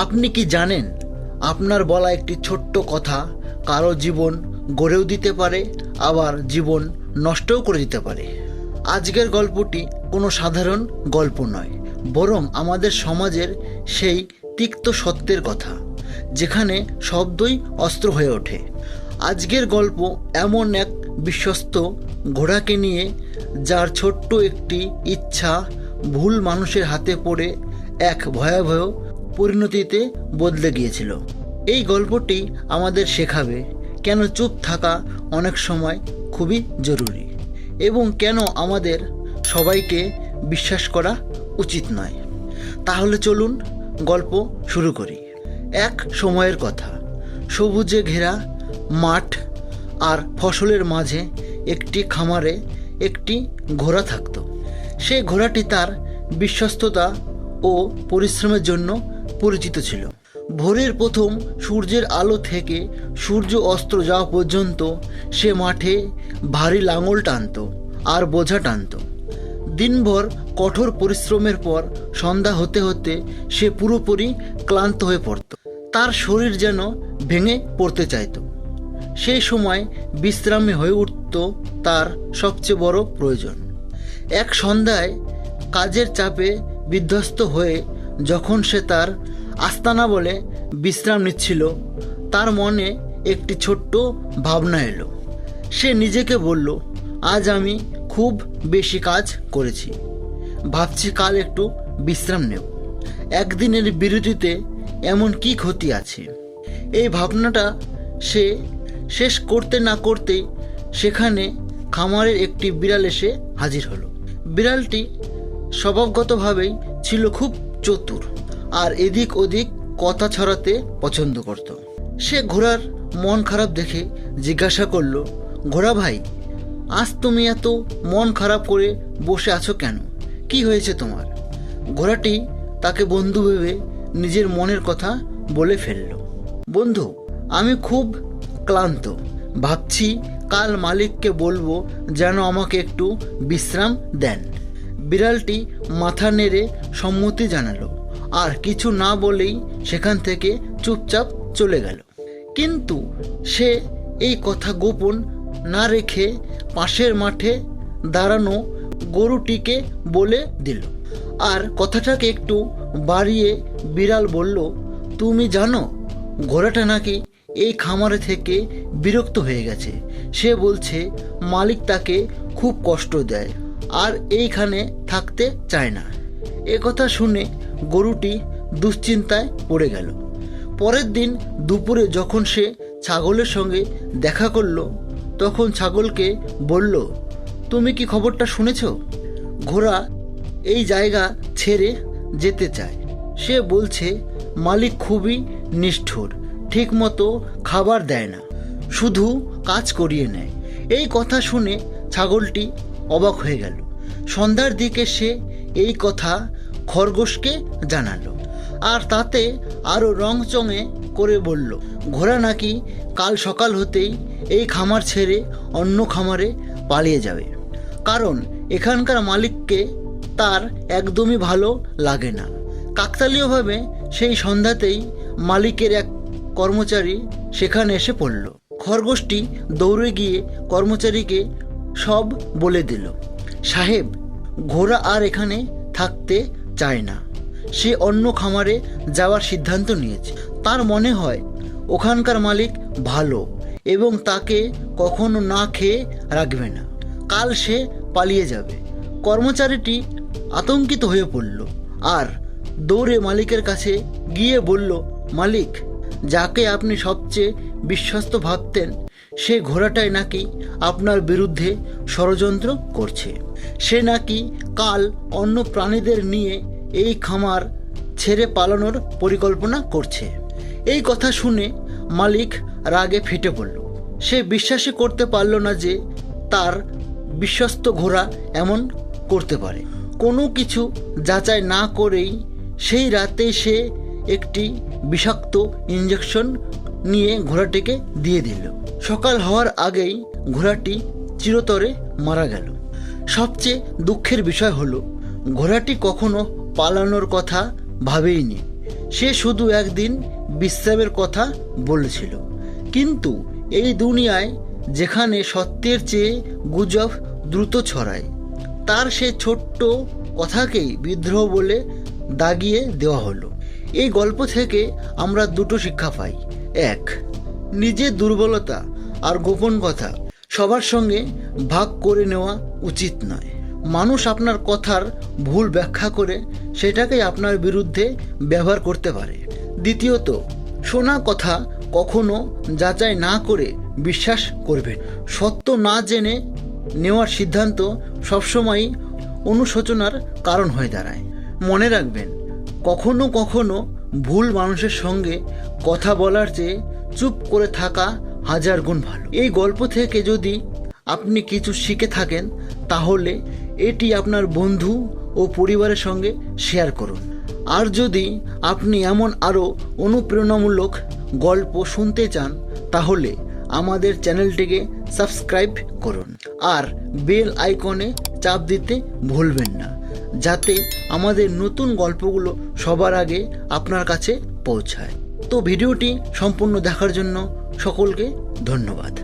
আপনি কি জানেন আপনার বলা একটি ছোট্ট কথা কারো জীবন গড়েও দিতে পারে, আবার জীবন নষ্টও করে দিতে পারে। আজকের গল্পটি কোনো সাধারণ গল্প নয়, বরং আমাদের সমাজের সেই তিক্ত সত্যের কথা, যেখানে শব্দই অস্ত্র হয়ে ওঠে। আজকের গল্প এমন এক বিশ্বস্ত ঘোড়াকে নিয়ে, যার ছোট্ট একটি ইচ্ছা ভুল মানুষের হাতে পড়ে এক ভয়াবহ পরিণতিতে বদলে গিয়েছিল। এই গল্পটি আমাদের শেখাবে কেন চুপ থাকা অনেক সময় খুবই জরুরি, এবং কেন আমাদের সবাইকে বিশ্বাস করা উচিত নয়। তাহলে চলুন গল্প শুরু করি। এক সময়ের কথা, সবুজে ঘেরা মাঠ আর ফসলের মাঝে একটি খামারে একটি ঘোড়া থাকত। সেই ঘোড়াটি তার বিশ্বস্ততা ও পরিশ্রমের জন্য পরিচিত ছিল। ভোরের প্রথম সূর্যের আলো থেকে সূর্য অস্ত যাওয়া পর্যন্ত সে মাঠে ভারী লাঙল টানত আর বোঝা টানত। দিনভর কঠোর পরিশ্রমের পর সন্ধ্যা হতে হতে সে পুরোপুরি ক্লান্ত হয়ে পড়ত। তার শরীর যেন ভেঙে পড়তে চাইত। সেই সময় বিশ্রামে হয়ে উঠত তার সবচেয়ে বড় প্রয়োজন। এক সন্ধ্যায় কাজের চাপে বিধ্বস্ত হয়ে যখন সে তার আস্তানা বলে বিশ্রাম নিচ্ছিল, তার মনে একটি ছোট্ট ভাবনা এলো। সে নিজেকে বলল, আজ আমি খুব বেশি কাজ করেছি, ভাবছি কাল একটু বিশ্রাম নেব। একদিনের বিরতিতে এমন কি ক্ষতি আছে? এই ভাবনাটা সে শেষ করতে না করতেই সেখানে খামারের একটি বিড়াল এসে হাজির হলো। বিড়ালটি স্বভাবগতভাবেই ছিল খুব চতুর আর এদিক ওদিক কথা ছড়াতে পছন্দ করত। সে ঘোড়ার মন খারাপ দেখে জিজ্ঞাসা করলো, ঘোড়া ভাই, আজ তুমি এত মন খারাপ করে বসে আছো কেন? কি হয়েছে তোমার? ঘোড়াটি তাকে বন্ধু ভেবে নিজের মনের কথা বলে ফেলল। বন্ধু, আমি খুব ক্লান্ত, ভাবছি কাল মালিককে বলবো যেন আমাকে একটু বিশ্রাম দেন। বিড়ালটি মাথা নেড়ে সম্মতি জানালো আর কিছু না বলেই সেখান থেকে চুপচাপ চলে গেল। কিন্তু সে এই কথা গোপন না রেখে পাশের মাঠে দাঁড়ানো গরুটিকে বলে দিল। আর কথাটাকে একটু বাড়িয়ে বিড়াল বলল, তুমি জানো, ঘোড়াটা নাকি এই খামারে থেকে বিরক্ত হয়ে গেছে। সে বলছে মালিক তাকে খুব কষ্ট দেয় আর এইখানে থাকতে চায় না। এ কথা শুনে গরুটি দুশ্চিন্তায় পড়ে গেল। পরের দিন দুপুরে যখন সে ছাগলের সঙ্গে দেখা করল, তখন ছাগলকে বলল, তুমি কি খবরটা শুনেছ? ঘোড়া এই জায়গা ছেড়ে যেতে চায়। সে বলছে মালিক খুবই নিষ্ঠুর, ঠিকমতো খাবার দেয় না, শুধু কাজ করিয়ে নেয়। এই কথা শুনে ছাগলটি অবাক হয়ে গেল। সন্ধ্যার দিকে সে এই কথা খরগোশকে জানালো, আর তাতে আরও রংচঙে করে বলল, ঘোড়া নাকি কাল সকাল হতেই এই খামার ছেড়ে অন্য খামারে পালিয়ে যাবে, কারণ এখানকার মালিককে তার একদমই ভালো লাগে না। কাকতালীয়ভাবে সেই সন্ধ্যাতেই মালিকের এক কর্মচারী সেখানে এসে পড়ল। খরগোশটি দৌড়ে গিয়ে কর্মচারীকে সব বলে দিল, সাহেব, ঘোড়া আর এখানে থাকতে চায় না। সে অন্য খামারে যাওয়ার সিদ্ধান্ত নিয়েছে। তার মনে হয় ওখানকার মালিক ভালো এবং তাকে কখনো না খেয়ে রাখবে না। কাল সে পালিয়ে যাবে। কর্মচারীটি আতঙ্কিত হয়ে পড়ল আর দৌড়ে মালিকের কাছে গিয়ে বলল, মালিক, যাকে আপনি সবচেয়ে বিশ্বস্ত ভাবতেন, সে ঘোড়াটাই নাকি আপনার বিরুদ্ধে ষড়যন্ত্র করছে। সে নাকি কাল অন্য প্রাণীদের নিয়ে এই খামার ছেড়ে পালানোর পরিকল্পনা করছে। এই কথা শুনে মালিক রাগে ফেটে পড়ল। সে বিশ্বাসই করতে পারল না যে তার বিশ্বস্ত ঘোড়া এমন করতে পারে। কোনো কিছু যাচাই না করেই সেই রাতে সে একটি বিষাক্ত ইঞ্জেকশন নিয়ে ঘোড়াটিকে দিয়ে দিল। সকাল হওয়ার আগেই ঘোড়াটি চিরতরে মারা গেল। সবচেয়ে দুঃখের বিষয় হলো, ঘোড়াটি কখনো পালানোর কথা ভাবেইনি। সে শুধু একদিন বিশ্রামের কথা বলেছিল, কিন্তু এই দুনিয়ায় যেখানে সত্যের চেয়ে গুজব দ্রুত ছড়ায়, তার সে ছোট্ট কথাকেই বিদ্রোহ বলে দাগিয়ে দেওয়া হলো। এই গল্প থেকে আমরা দুটো শিক্ষা পাই। এক, নিজের দুর্বলতা আর গোপন কথা সবার সঙ্গে ভাগ করে নেওয়া উচিত নয়। মানুষ আপনার কথার ভুল ব্যাখ্যা করে সেটাকেই আপনার বিরুদ্ধে ব্যবহার করতে পারে। দ্বিতীয়ত, শোনা কথা কখনো যাচাই না করে বিশ্বাস করবেন। সত্য না জেনে নেওয়ার সিদ্ধান্ত সবসময়ই অনুশোচনার কারণ হয়ে দাঁড়ায়। মনে রাখবেন, কখনো কখনো ভুল মানুষের সঙ্গে কথা বলার চেয়ে চুপ করে থাকা হাজার গুণ ভালো। এই গল্প থেকে যদি আপনি কিছু শিখে থাকেন, তাহলে এটি আপনার বন্ধু ও পরিবারের সঙ্গে শেয়ার করুন। আর যদি আপনি এমন আরও অনুপ্রেরণামূলক গল্প শুনতে চান, তাহলে আমাদের চ্যানেলটিকে সাবস্ক্রাইব করুন আর বেল আইকনে চাপ দিতে ভুলবেন না, যাতে আমাদের নতুন গল্পগুলো সবার আগে আপনার কাছে পৌঁছায়। তো ভিডিওটি সম্পূর্ণ দেখার জন্য সকলকে ধন্যবাদ।